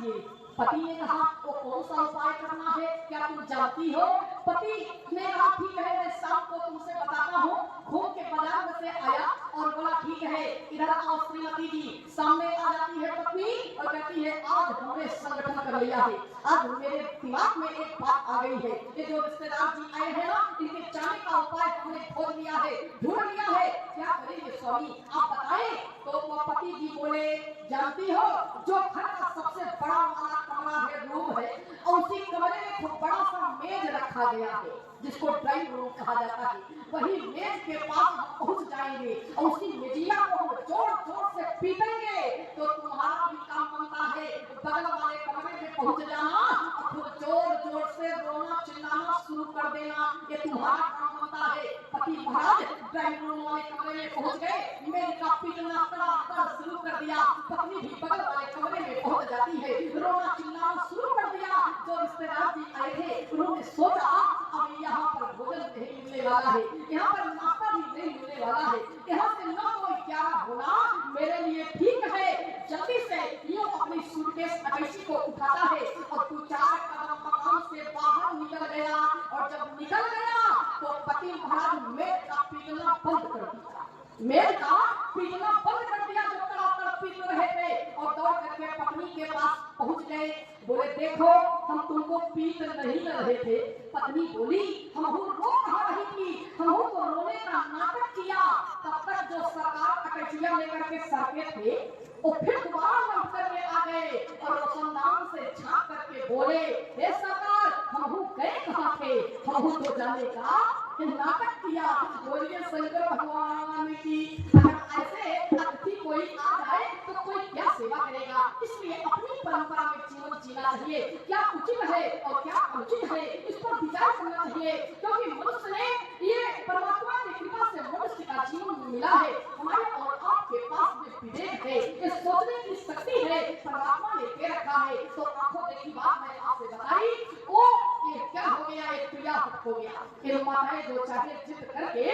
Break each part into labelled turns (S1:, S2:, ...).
S1: कीजिए। पति ने कहा वो कौन सा उपाय करना है, क्या तुम जानती हो? पति ने कहा ठीक है, मैं शाम को तुमसे बताता हूँ। घूम के बाजार में से आया और बोला ठीक है, इधर आओ श्रीमती जी। सामने आ जाती है पत्नी और कहती है आज हमने संगठन कर लिया है, आज मेरे दिमाग में एक बात आ गई है, ये जो रिश्तेदार जी आए हैं ना, इनके जाने का उपाय हमने खोज लिया है, ढूंढ लिया है, क्या करेंगे स्वामी आप बताएं। तो वो पति जी बोले जानती हो जो घर का सबसे बड़ा वाला कमरा है, रूम है, और उसी कमरे में खूब बड़ा सा मेज रखा गया है जिसको ड्राइंग रूम कहा जाता है। वही मेज के पास हम पहुंच जाएंगे और उसी मेजिया को हम जोर जोर से पीटेंगे तो तुम्हारा भी काम बनता है, बगल वाले कमरे में पहुंच जाना और खूब जोर जोर से रोना चिल्लाना शुरू कर देना, ये तुम्हारा काम बनता है। पति महाराज ड्राइंग रूम वाले कमरे में पहुंच गए, मेज का पीटना कड़ा शुरू कर दिया। पत्नी भी बगल वाले कमरे में पहुंच जाती है, रोना चिल्लाना शुरू कर दिया। जो रिश्तेदार जी आए थे उन्होंने सोचा अब यहाँ पर भोजन नहीं मिलने वाला है, यहाँ पर नाश्ता भी नहीं मिलने वाला है, यहाँ से 9 और 11 होना मेरे लिए ठीक है। जल्दी से यूं अपनी सूटकेस अटैची को उठाता है और 2-4 कदम मकान से बाहर निकल गया। और जब निकल गया तो पति महाराज मेज का पीटना बंद कर दिया, मेज का पीटना बंद कर दिया जो कड़ाकड़ पीट रहे थे, और दौड़ करके पत्नी के पास पहुंच गए। बोले देखो हम तुमको पीट नहीं रहे थे। पत्नी बोली हम रो कहा रही थी, हम तो रोने का नाटक किया। तब तक जो सरकार अटैचियां लेकर के सरके थे वो फिर दोबारा लौट करके आ गए और रोशनदान से झांक करके बोले हे सरकार हम गए कहाँ थे, हम तो जाने का नाटक किया। बोलिए शंकर भगवान की। अगर ऐसे अतिथि कोई आ जाए तो कोई क्या सेवा करेगा, इसलिए अपनी परंपरा में जीवन जीना चाहिए। क्या उचित है और क्या अनुचित है इस पर विचार करना चाहिए, क्योंकि मनुष्य ने ये परमात्मा की कृपा से मनुष्य का जीवन मिला है। हमारे और आपके पास में विवेक है, ये सोचने की शक्ति है, परमात्मा ने दे रखा है। तो आंखों देखी बात मैं आपसे बताई, वो ये क्या हो गया, एक क्रिया हो गया। ये माताएं जो चाहे जिद करके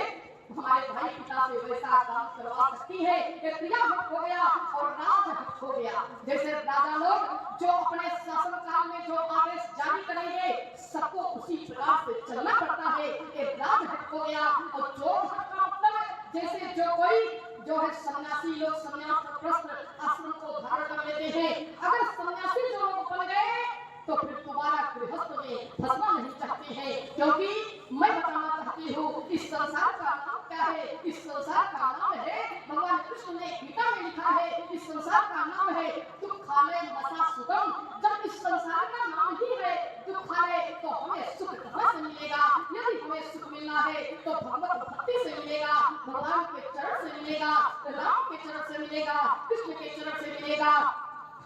S1: हमारे भाई पिता से वैसा काम करवा सकती है, ये क्रिया हो गया और राज हो गया। जैसे राजा लोग जो अपने शासन काल में जो आदेश जारी करेंगे सबको उसी प्रकार से चलना पड़ता है, ये राज हो गया। और जो का मतलब जैसे जो कोई जो है सन्यासी लोग सन्यास वस्त्र आश्रम को धारण कर लेते हैं, अगर सन्यासी जो लोग बन गए तो फिर दोबारा गृहस्थ में फंसना नहीं चाहते हैं, क्योंकि मैं बताना चाहती हूँ इस संसार का नाम क्या है। इस संसार का नाम है, भगवान कृष्ण ने गीता में लिखा है, इस संसार का नाम है दुखालय मसा सुगम। जब इस संसार का नाम ही है दुखालय तो हमें सुख कहाँ से मिलेगा? यदि हमें सुख मिलना है तो भगवत भक्ति से मिलेगा, भगवान के चरण से मिलेगा, राम के चरण से मिलेगा, कृष्ण के चरण से मिलेगा,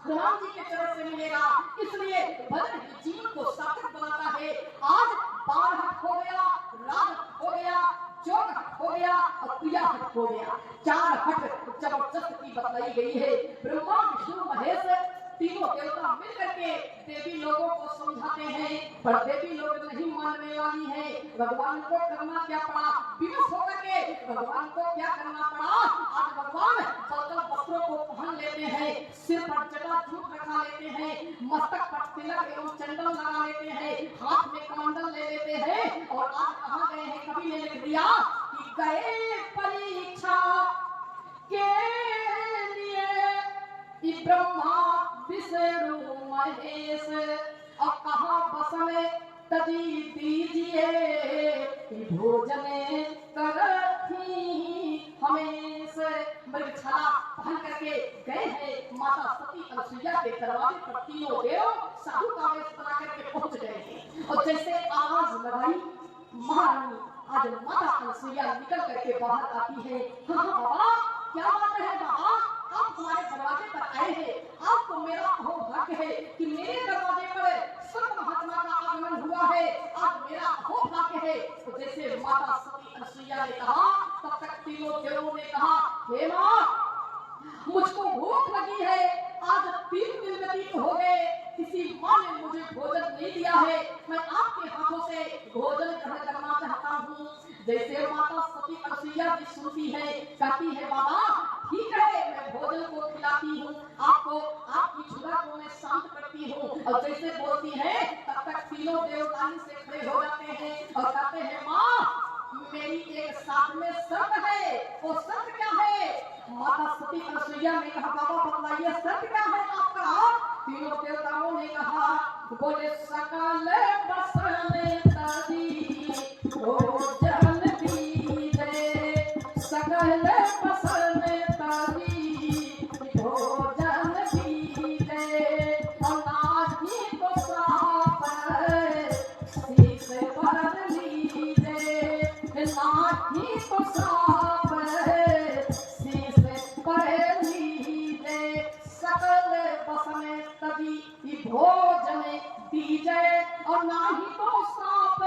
S1: राम जी के चरण से मिलेगा। इसलिए भजन जीवन को सार्थक बनाता है। आज बाण हट हो गया, राज हो गया, जोग हट हो गया और क्रिया हट हो गया। 4 हट जबरदस्त की बताई गई है। ब्रह्मा विष्णु महेश तीनों देवता मिलकर के देवी लोगों को समझाते हैं, पर देवी लोग नहीं मानने वाली है। भगवान को करना क्या पड़ा, विवश होकर के भगवान को क्या करना पड़ा। आज भगवान बदल वस्त्रों को पहन लेते हैं, सिर पर जटा झूठ रखा लेते हैं, मस्तक पर तिलक एवं चंदन लगा लेते हैं, हाथ में कमंडल ले लेते हैं। और आज कहाँ गए हैं, कवि ने लिख दिया कि गए परीक्षा के लिए ब्रह्मा विष्णु महेश, और कहा बस में तजी दीजिए भोजन करती हमेश। मृगछाला पहन करके गए हैं माता सती अनुसुईया के दरवाजे पर तीनों देव साधु का वेश बना करके पहुंच गए हैं। और जैसे आवाज लगाई महारानी, आज माता अनुसुईया निकल करके बाहर आती है। हाँ बाबा क्या बात है बाबा, आप हमारे दरवाजे पर आए हैं, आपको मेरा अहोभाग्य है कि मेरे दरवाजे पर संत महात्मा का आगमन हुआ है, आज मेरा अहोभाग्य है। तो जैसे माता सती अनुसुईया ने कहा तब तक तीनों देवों ने कहा हे माँ मुझको भूख लगी है, आज 3 दिन व्यतीत हो गए, किसी माँ ने मुझे भोजन नहीं दिया है, मैं आपके हाथों से भोजन ग्रहण करना चाहता हूँ। जैसे माता सती अनुसुईया जी सुनती है, कहती है बाबा ठीक है मैं भोजन को खिलाती हूँ आपको, आपकी क्षुधा को मैं शांत करती सती अनसुईया ने कहा बाबा बतलाइए सत्य क्या है आपका। तीनों देवताओं ने कहा, बोले सकल बसन तरी भोजन दीजे, सकल बसन तरी भोजन दीजे, और नाही तो साप शीश पर लीजे, नाही तो साप शीश पर लीजे, सकल बसन तरी भोजन दीजे, और नाही तो साप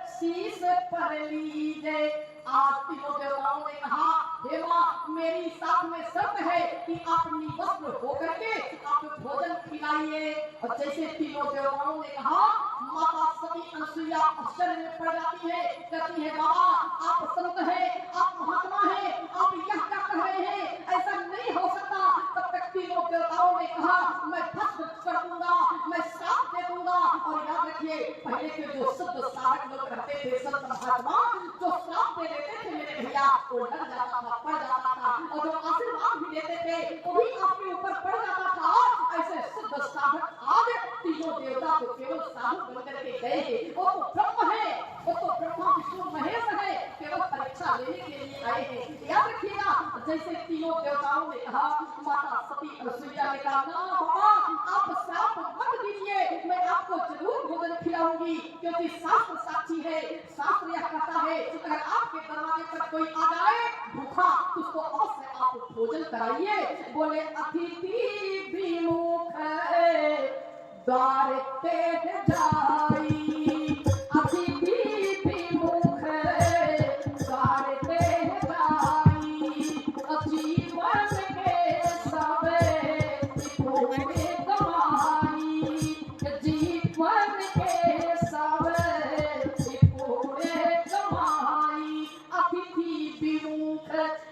S1: शीश पर लीजे। आज तीनों देवताओं ने कहा, हे माँ मेरी साथ में शर्त है कि आप निवस्त्र होकर के आप भोजन खिलाइए। और जैसे तीनों देवताओं ने कहा, माता सती अनसुईया आश्चर्य में पड़ जाती है, कहती है बाबा आप संत हैं, आप महात्मा हैं, आप यह क्या कह रहे हैं, ऐसा नहीं हो सकता। तब तक तीनों देवताओं ने कहा, मैं भस्म कर दूंगा, मैं श्राप दे दूंगा। और याद रखिए पहले के जो शुद्ध साधक लोग करते थे, संत महात्मा जो श्राप दे देते थे मेरे भैया, वो लग जाता था, पड़ जाता था, और जो आशीर्वाद भी देते थे वो भी आपके ऊपर पड़ जाता था। ऐसे शुद्ध साधक आज तीनों देवता को केवल साधु बनकर के गए हैं, वो तो ब्रह्म है, वो तो ब्रह्मा विष्णु महेश है, केवल परीक्षा लेने के लिए आए हैं। याद रखिएगा जैसे तीनों देवताओं ने कहा, माता सती अनसुईया ने कहा, ना बाबा आप श्राप मत दीजिए, मैं आपको जरूर भोजन खिलाऊंगी, क्योंकि शास्त्र साक्षी है। शास्त्र यह कहता है अगर आपके दरवाजे पर कोई आ जाए भूखा तो उसको अवश्य आप भोजन कराइए। बोले अतिथि विमुख द्वार ते जाई, अतिथि विमुख द्वार ते जाई, जीवन के सब पूरे गवाई, जीवन के सब पूरे गवाई, अतिथि विमुख।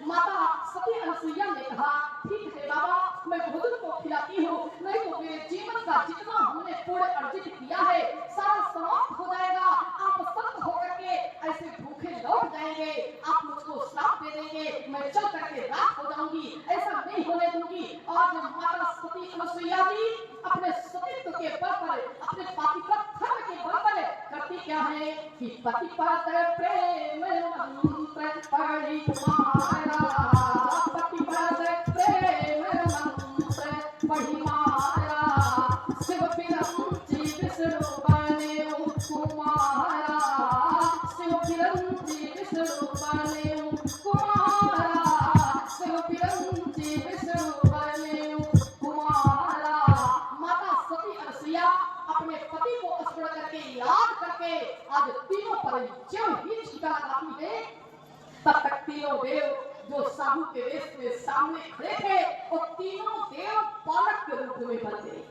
S1: माता सती अनसुईया ने कहा, ठीक है बाबा मैं भोजन को खिलाती हूँ, नहीं तो मेरे जीवन का जितना हमने पुण्य अर्जित किया है सारा समाप्त हो जाएगा। आप संत होकर के ऐसे भूखे लौट जाएंगे, आप मुझको श्राप दे देंगे, मैं चल करके राख हो जाऊंगी, ऐसा नहीं होने दूंगी। आज माता सती अनसुईया जी अपने सतीत्व के बल पर, अपने पातिव्रत धर्म के बल पर करती क्या है कि पतिपत प्रेम मंत्र पढ़ी मारा, पतिपत प्रेम मंत्र पढ़ी मारा, शिव बिरंची विष्णु बने कुमारा, शिव बिरंची विष्णु बने कुमारा, शिव बिरंची विष्णु बने कुमारा। माता सती अनसुईया अपने पति को स्मरण करके याद करके आज तीनों पर ज्यों ही छींटा लगाती है। तब तक तीनों देव जो साधु के वेश में सामने खड़े थे वो तीनों देव पालक के रूप में बन गए।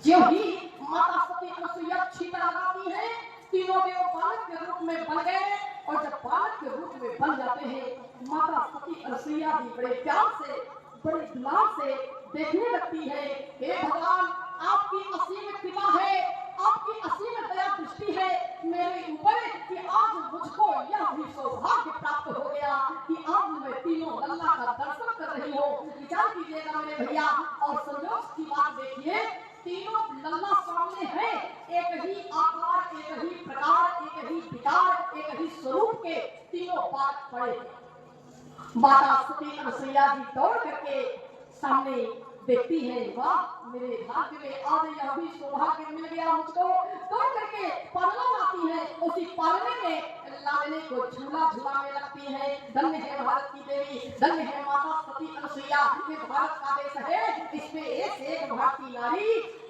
S1: ज्यों ही माता सती अनसुईया छींटा लगाती है, तीनों देव बालक के रूप में बन गए। और जब बालक के रूप में बन जाते हैं, माता सती अनसुईया भी बड़े प्यार से, बड़े दुलार से देखने लगती है, हे भगवान आपकी असीम कृपा है, आपकी असीम दया दृष्टि है मेरे ऊपर कि आज मुझको यह भी सौभाग्य प्राप्त हो गया कि आज मैं तीनों लल्ला का दर्शन कर रही हूँ। विचार कीजिएगा मेरे भैया, और संयोग की बात देखिए, तीनों लल्ला सामने हैं, एक ही आकार, एक ही प्रकार, एक ही विकार, एक ही स्वरूप के तीनों बात पड़े। माता सती अनसुईया जी दौड़ करके सामने देखती है, वाह मेरे भाग्य में आज यह भी सौभाग्य मिल गया मुझको। दौड़ करके पालना लाती है, उसी पालने में लाने को झूला झूलाने लगती है। धन्य है भारत की देवी, धन्य है माता सती अनसुईया, ये भारत का देश है, इसमें एक भारतीय नारी,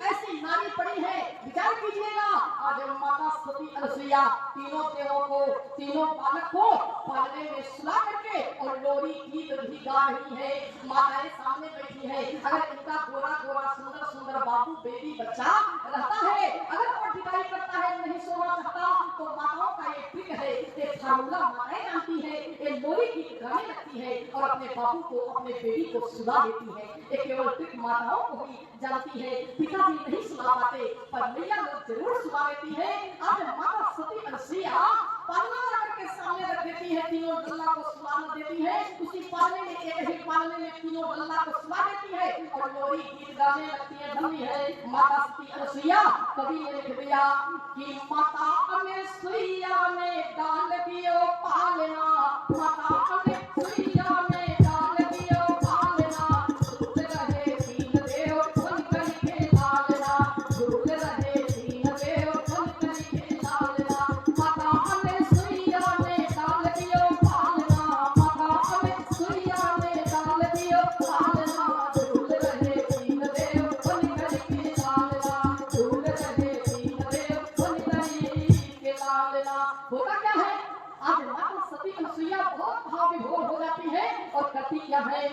S1: ऐसी नारी पड़ी है। विचार कीजिएगा, आज माता सती अनसुईया तीनों देवों को, तीनों बालक को पालने में सुला करके और लोरी गीत भी गा रही है। माताएं सामने बैठी है, अगर इनका गोरा गोरा सुंदर सुंदर बाबू बेटी बच्चा रहता है, अगर वो ढिलाई करता है, नहीं सोना चाहता, तो माताओं का ये ट्रिक है, ये फार्मूला माताएं जानती है, ये लोरी गीत गाने लगती है और अपने बाबू को, अपने बेटी को सुला देती है। ये केवल ट्रिक माताओं को ही जानती है, पिताजी नहीं सुला पाते, पर मैया लोग जरूर सुला देती है। आज माता सती अनसुईया पालना करके सामने रख देती है, तीनों डल्ला को सुला देती है, उसी पालने में एक ही पालने में तीनों डल्ला को सुला देती है और लोरी गीत गाने लगती है। धन्य है माता सती अनसुईया। कवि ने लिख दिया कि माता अनसुईया ने डाल दियो पालना, माता अनसुईया ने डाल दियो पालना, दूध रहे तीन देव बन करके लालना, दूध रहे तीन देव बन करके लालना, माता अनसुईया ने डाल दियो पालना, माता अनसुईया ने डाल दियो पालना, दूध रहे तीन देव बन करके लालना, दूध रहे तीन देव बन करके लालना। होता क्या है, आज माता सती अनसुईया बहुत भाव विभोर हो जाती है और करती क्या है,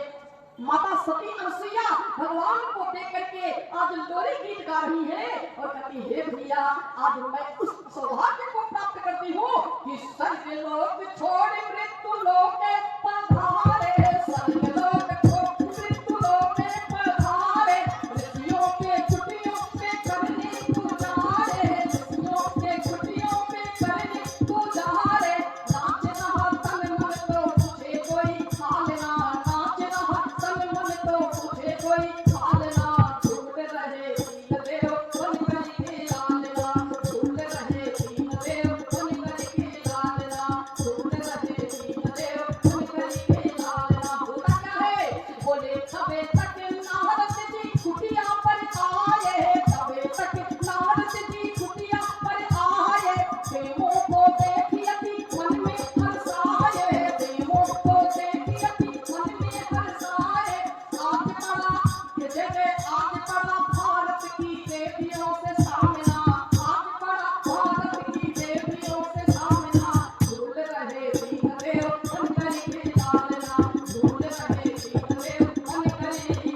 S1: माता सती अनसुईया भगवान को देख करके आज लोरी गीत गा रही है और कहती है भैया आज मैं उस सौभाग्य को प्राप्त करती हूँ कि स्वर्ग लोक छोड़ मृत्यु लोक पधारे, स्वर्ग लोक छोड़ मृत्यु लोक पधारे, ऋषियों के कुटियों पे करने गुजारे, ऋषियों के कुटियों पे करने गुजारे, नाच रहा तन मन तो मुझे कोई खालना, नाच रहा तन मन तो मुझे कोई खालना, झूठ रहे तीन देव बन करके लालना, झूठ रहे तीन देव बन करके लालना, झूठ रहे तीन देव बन करके लालना। होता क्या है, बोले तबे तक नारद जी कुटिया पर आए, तबे तक नारद जी कुटिया पर आए, देवों को देखियति मन में हर्षाए, देवों को देखियति मन में हर्षाए, आज पड़ा कि जैसे आज पड़ा भारत की देवियों से सामना, आज पड़ा भारत की देवियों से सामना, झूल रहे तीन देव बन करके लालना, झूल रहे तीन देव बन करके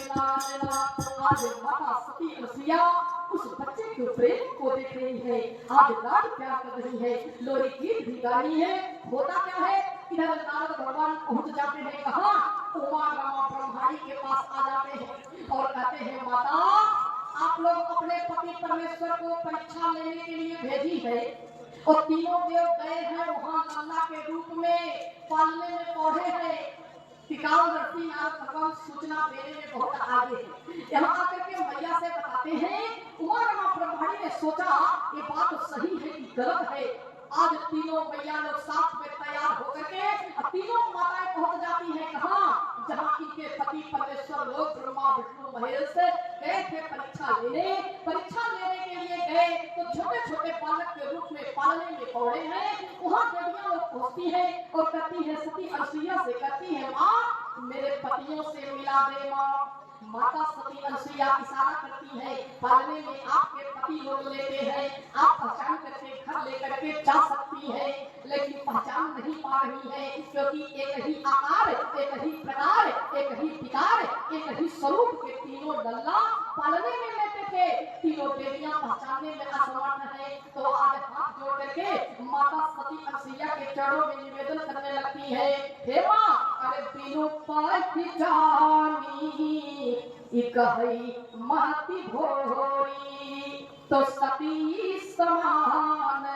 S1: लालना। आज माता सती अनसुईया उस बच्चे के प्रेम को देख रही है, आज लाड प्यार कर रही है, लोरी गीत भी गा रही है। होता क्या है, इधर नारद भगवान पहुंच जाते हैं कहाँ, उमा रमा ब्रह्माणी के पास आ जाते हैं और कहते हैं माता आप लोग अपने पति परमेश्वर को परीक्षा लेने के लिए भेजी है और तीनों देव गए हैं वहां लल्ला के रूप में पालने में पौधे हैं, टिकाऊ धरती नारद भगवान सूचना देने में बहुत आगे है। यहाँ आकर के मैया से बताते हैं, उमा रमा ब्रह्माणी ने सोचा ये बात सही है कि गलत है। आज तीनों मैया लोग साथ में तैयार होकर के तीनों माताएं पहुंच जाती हैं कहाँ, जहाँ इनके पति परमेश्वर लोग ब्रह्मा विष्णु महेश गए थे परीक्षा लेने। परीक्षा लेने के लिए गए तो छोटे छोटे बालक के रूप में पालने में पौड़े हैं, वहाँ देवियां लोग पहुंचती हैं और कहती है सती अनसुईया से कहती है माँ मेरे पतियों से मिला दे माँ। माता सती अनसुईया इशारा करती है, पालने में आपके पति लोग लेते हैं, आप पहचान करके घर लेकर के जा सकती है, लेकिन पहचान नहीं पा रही है क्योंकि एक ही आकार, एक ही प्रकार, एक ही विकार, एक ही स्वरूप के तीनों डल्ला पालने में लेते थे। तीनों देवियां पहचानने में असमर्थ है। तो आज हाथ जोड़ करके माता सती अनसुईया के चरणों में निवेदन करने लगती है, हे माँ अरे तीनों पहचानी एक है महती भोरी, तो सती समान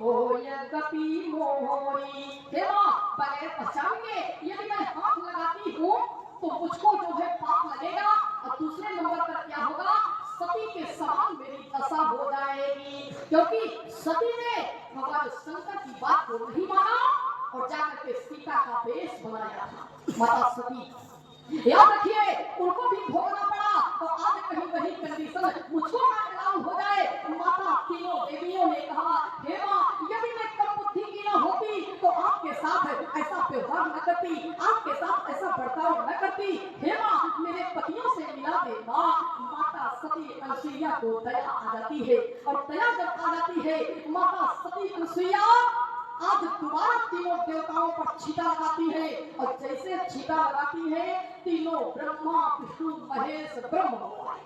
S1: होय गति मोरी। हे माँ बगैर पहचान के यदि मैं हाथ लगाती हूँ तो मुझको जो है पाप लगेगा और दूसरे नंबर पर क्या होगा, सती के समान मेरी दशा हो जाएगी, क्योंकि सती ने भगवान शंकर की बात को नहीं माना और जाकर के सीता का वेश बनाया था। माता सती याद रखिए उनको भी भोगना पड़ा, तो आज कहीं वही कंडीशन मुझको ना लागू हो जाए। माता तीनों देवियों ने कहा, हे माँ यदि मैं कम बुद्धि की न होती तो आपके साथ ऐसा व्यवहार न करती, आपके साथ ऐसा बर्ताव न करती। हे माँ मेरे पतियों से मिला दे माँ। माता सती अनसुईया को दया आ जाती है और दया जब आ जाती है माता सती अनसुईया आज दोबारा तीनों देवताओं पर छीटा लगाती है और जैसे छीटा लगाती है तीनों ब्रह्मा विष्णु महेश ब्रह्म हो आए।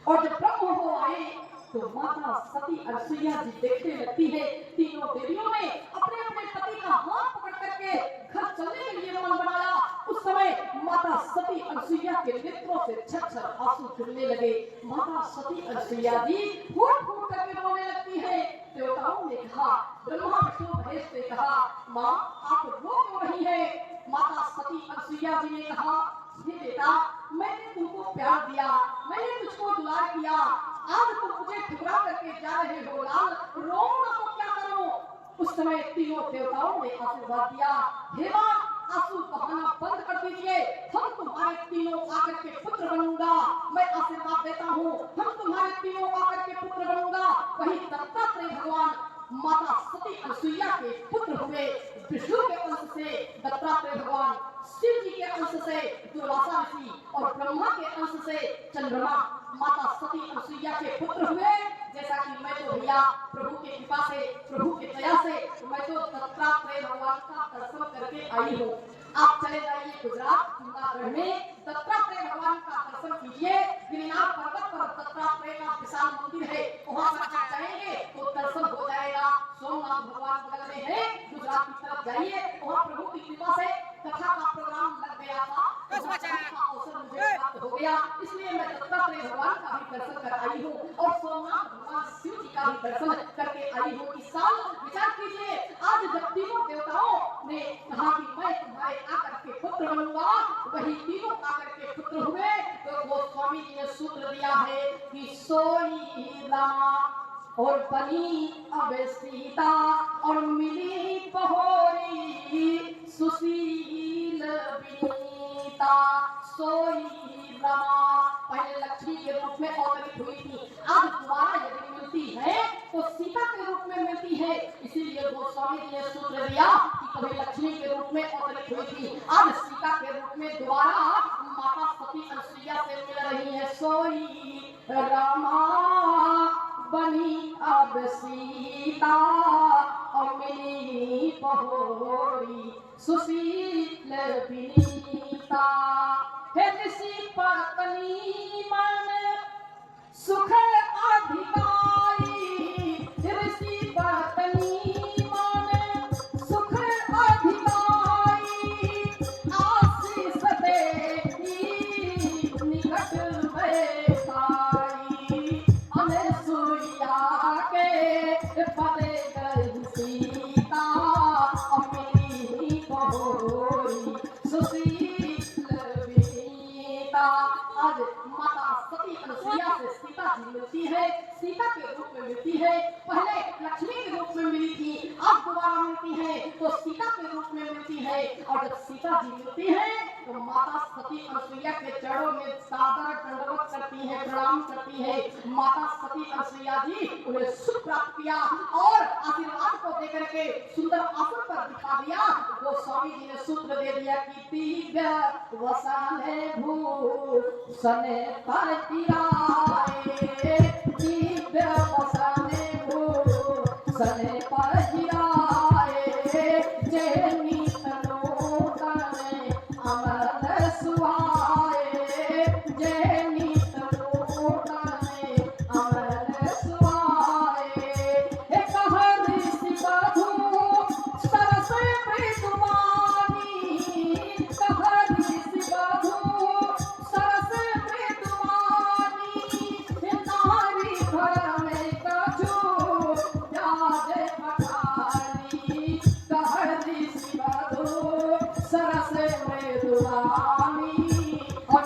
S1: और जब ब्रह्म हो आए तो माता सती अनसुईया जी देखने लगती है तीनों देवियों ने अपने अपने पति का हाथ पकड़ करके घर चलने के लिए मन बनाया। उस समय माता सती अनसुईया के नेत्रों से छर-छर आंसू गिरने लगे। माता सती अनसुईया जी फूट फूट करके रोने लगती है। देवताओं ने कहा, ब्रह्मा विष्णु महेश भेजते कहा, माँ आप रो क्यों रही है? माता सती अनसुईया जी ने कहा, हे बेटा, मैंने तुमको प्यार दिया, मैंने तुझको दुलार किया, आज तुम मुझे ठुकरा करके जा रहे हो लाल, रो ना तो क्या करो? उस समय तीनों देवताओं ने आशीर्वाद दिया, हे माँ आंसू बहाना बंद कर दीजिए, हम तुम्हारे तीनों आकर के पुत्र बनूंगा। मैं आशीर्वाद देता हूँ, हम तुम्हारे तीनों आकर के पुत्र बनूंगा। वही दत्तात्रेय भगवान माता सती अनसुईया के पुत्र हुए। विष्णु के अंश से दत्तात्रेय भगवान, शिव जी के अंश से दुर्वासा ऋषि और ब्रह्मा के अंश से चंद्रमा माता सती अनसुईया के पुत्र हुए। जैसा कि मैं तो भैया प्रभु की कृपा से, प्रभु की दया से मैं तो दत्तात्रेय भगवान का दर्शन करके आई हूँ। आप चले जाइए गुजरात जूनागढ़ में, दत्तात्रेय भगवान का दर्शन कीजिए। गिरनार पर्वत पर दत्तात्रेय का विशाल मंदिर है, वहाँ पर आप जाएंगे तो दर्शन हो जाएगा। सोमनाथ भगवान बगल में है, गुजरात की तरफ जाइए, वहाँ प्रभु की कृपा से कथा का प्रोग्राम लग गया था, अवसर मुझे प्राप्त हो गया, इसलिए मैं दत्तात्रेय भगवान का भी दर्शन कर आई हूँ और सोमनाथ भगवान शिव जी का भी दर्शन करके आई हूँ। इस साल विचार कीजिए, आज जब तीनों देवताओं ने कहा कि मैं तुम्हारे आकर के पुत्र बनूंगा, वही तीनों आकर के पुत्र हुए, तो वो स्वामी जी ने सूत्र दिया है कि सोई रामा और बनी अब सीता और मिली बहोरी सुशील विनीता। सोई रमा पहले लक्ष्मी के रूप में अवतरित हुई थी, आज दोबारा यदि मिलती है तो सीता के रूप में मिलती है। इसीलिए गोस्वामी जी ने सूत्र दिया कि कभी लक्ष्मी के रूप में अवतरित हुई थी, आज सीता के रूप में दोबारा माता सती अनसुईया से मिल रही है। सोई रमा बनी अब सीता और मिली बहोरी सुशील विनीता। हे ऋषि पत्नी मन सुख अधिकारी, ऋषि पत्नी मन सुख अधिकारी, आशीष देती निकट बैठाई, अनसुईया के पदे गई सीता और मिली बहोरी सुशील विनीता। आज माता सती अनसुईया से सीता जी मिलती है, सीता के रूप में मिलती है। पहले लक्ष्मी के रूप में मिली थी, अब दोबारा मिलती है तो सीता के रूप में मिलती है। और जब सीता जी मिलती है तो माता सती अनसुईया के चरणों में सादर दंडवत करती है, प्रणाम करती है। माता सती अनसुईया जी उन्हें सुख प्राप्त किया और आशीर्वाद को देकर के सुंदर आसन पर बिठा दिया। वो स्वामी जी ने सूत्र दे दिया कि दिव्य वसने भूषणे पर तिराए, दिव्य वसने भूषणे पर तिराए, जे नित नूतन अमर सुहाए, जे नित नूतन अमर सुहाए। हे कह ऋषि बधू सरस मृदुवानी, कह ऋषि बधू सरस मृदुवानी, नारी घर में कछु जाज पठानी, कह ऋषि बधू सरस मृदुवानी,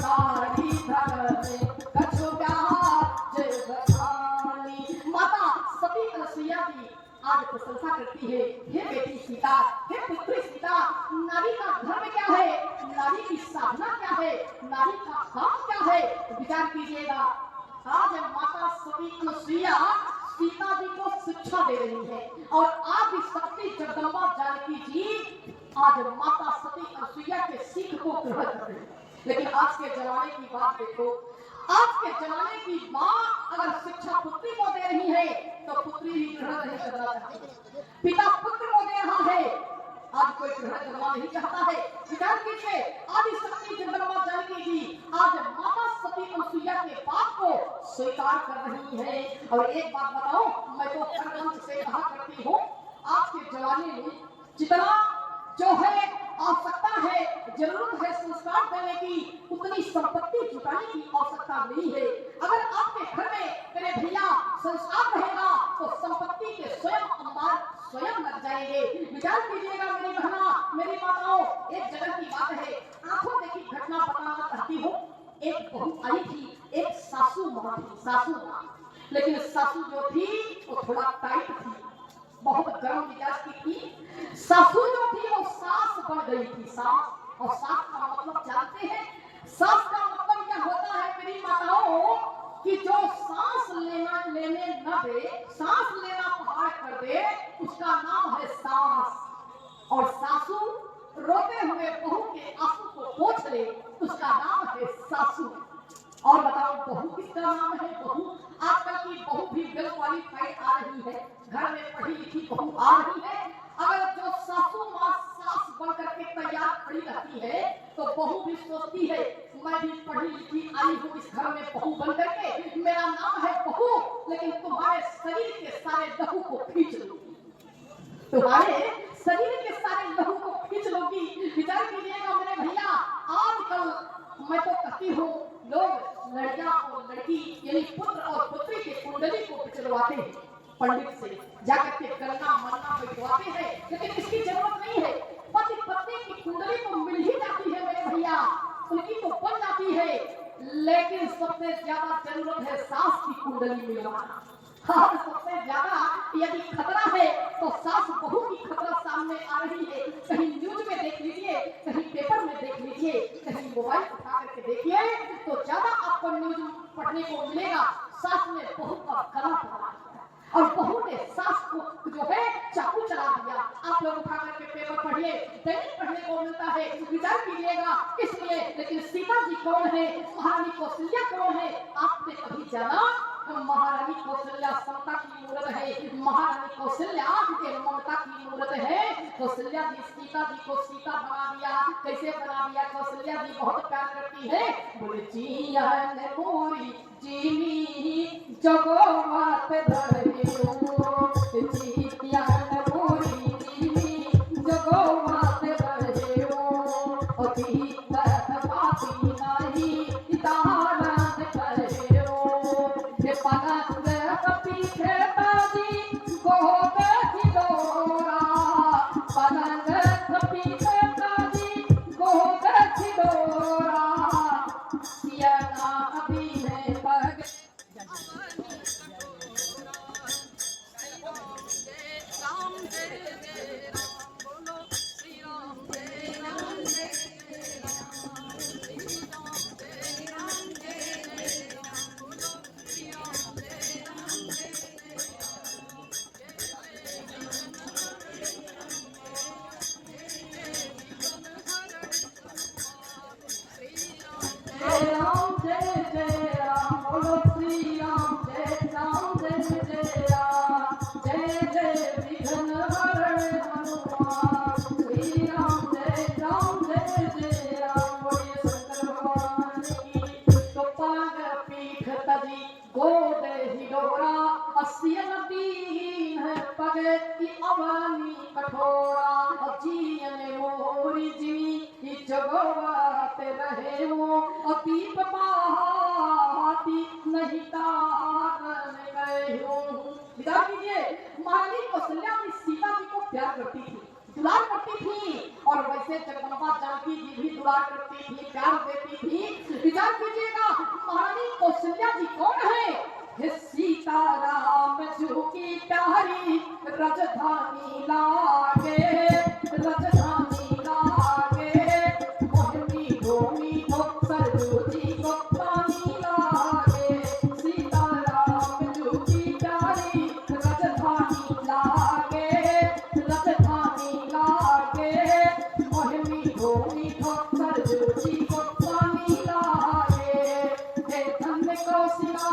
S1: नारी घर में कछु जाज पठानी। माता सती अनसुईया जी आज प्रशंसा करती है, हे बेटी सीता, हे पुत्री सीता, नारी का धर्म क्या है, नारी की साधना क्या है, नारी का काम क्या है, विचार कीजिएगा। आज माता सती अनसुईया सीता जी को शिक्षा दे रही है और आज शक्ति जगदम्बा जानकी जी आज माता सती अनसुईया के सीख को ग्रहण कर रही है। लेकिन आज के जमाने की बात देखो, आज के जमाने की माँ अगर शिक्षा पुत्री को दे रही है तो पुत्री भी ग्रहण नहीं करना चाहती, पिता पुत्र को दे रहा है, आज कोई ग्रहण करना नहीं चाहता है। विचार कीजिए, आदि शक्ति जगदम्बा जानकी जी आज माता सती अनसुईया के बात को स्वीकार कर रही है। और एक बात बताओ, मैं तो हर मंच से कहा करती हूँ, आज के जमाने में जितना जो है आवश्यकता है, जरूरत है संस्कार देने की, उतनी संपत्ति जुटाने की आवश्यकता नहीं है। अगर आपके घर में मेरे भैया संस्कार रहेगा तो संपत्ति के स्वयं अंबार स्वयं लग जाएंगे। जाएंगे। विचार कीजिएगा मेरी बहना, मेरी माताओं, एक जगह की बात है, आंखों देखी घटना बताना चाहती हूँ। एक बहू आई थी, एक सासू माँ थी, सासू माँ। लेकिन सासू जो थी वो थोड़ा टाइट थी, बहुत गर्म मिजाज की थी। सासू जो थी वो सास बन गई थी, सास। और सास का मतलब जानते हैं, सास का मतलब क्या होता है मेरी माताओं, कि जो सांस लेने न दे, सांस लेना पहाड़ कर दे, उसका नाम है सास। और सासू रोते हुए बहू के आंसू को पोंछ ले, उसका नाम है सासू। और बताओ बहू किसका नाम है? बहू। आजकल की बहू भी वेल क्वालिफाइड आ रही है, घर में पढ़ी लिखी बहू आ रही है। अगर जो सासू माँ सास बन करके तैयार खड़ी रहती है तो बहू भी सोचती है मैं भी पढ़ी लिखी आई हूँ इस घर में बहू बन करके, मेरा नाम है बहू, लेकिन तुम्हारे शरीर के सारे लहू को खींच लूंगी, तुम्हारे शरीर के सारे लहू को खींच लूंगी। विचार कीजिएगा मेरे भैया, आजकल मैं तो कहती हूँ लोग लड़का और लड़की यानी पुत्र और पुत्री के कुंडली को पिछलवाते हैं, पंडित से जाकर के करना मरना बिठवाते हैं, लेकिन इसकी जरूरत नहीं है। पति पत्नी की कुंडली तो मिल ही जाती है मेरे भैया, उनकी तो बन जाती है, लेकिन सबसे ज्यादा जरूरत है सास की कुंडली मिलवाना। और सबसे ज्यादा यदि खतरा है तो सास बहू की खतरा सामने आ रही है। कहीं न्यूज में देख लीजिए, कहीं पेपर में देख लीजिए, कहीं मोबाइल उठा करके देखिए, तो ज्यादा आपको न्यूज पढ़ने को मिलेगा सास ने बहू का गला पकड़ा और बहू ने सास को जो है चाकू चला दिया। आप लोग उठा करके पेपर पढ़िए, दैनिक पढ़ने को मिलता है, विचार कीजिएगा। इसलिए लेकिन सीता जी कौन है, महारानी कौशल्या कौन है, आपने कभी जाना? महारानी कौशल्या समता की मूर्त है, महारानी कौशल्या के ममता की मूर्त है। कौशल्या जी सीता जी को सीता बना दिया, कैसे बना दिया? कौशल्या जी बहुत प्यार करती है, बोले जिया मोरी जीनी जगो मात धरियो, जिया मोरी जीनी जगो मात धरियो, अति पापी नहीं दानत करियो, हे पलंग पीछे ताजी गोद खिदोरा, पलंग पीछे ताजी गोद खिदोरा, सियाना अभी है पग कठोरा जीने मोरी जी जगवाते रहे हो, अतीब पाती नहीं तारन गए हो। विचार कीजिए, महारानी कौशल्या भी सीता जी को प्यार करती थी, दुलार करती थी, और वैसे जगदम्बा जानकी जी भी दुलार करती थी, प्यार देती थी। विचार कीजिएगा महारानी कौशल्या जी कौन है? सीताराम जू की प्यारी राजधानी लागे, राजधानी लागे, मोहनी भूमि को सरजूजी को पानी लागे, सीताराम जू की प्यारी राजधानी लागे, राजधानी लागे, मोहनी भूमि को सरजूजी को पानी लागे, हे धन्य कौशल्या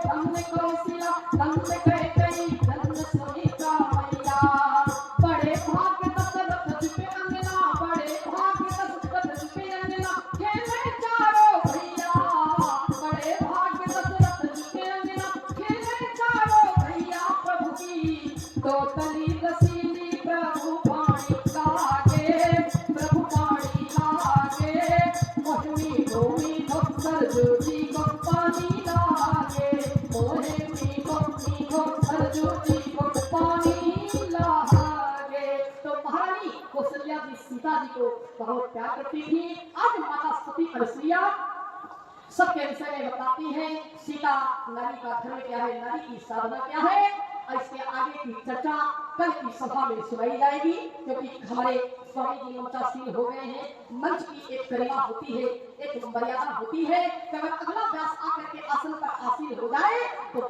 S1: धन्य कौशल्या धन्य सुनीता मैया, बड़े भाग्य दशरथ जी पे देवी सीता जी को बहुत प्यार करती थी। आज माता सती अनुसुईया सबके विषय में बताती है सीता नारी का धर्म क्या है, नारी की साधना क्या है। इसके आगे की चर्चा कल की सभा में सुनाई जाएगी, क्योंकि हमारे स्वामी जी मंचासीन हो गए हैं। मंच की एक गरिमा होती है, एक मर्यादा होती है कि अगर अगला व्यास आकर के आसन पर आसीन हो जाए तो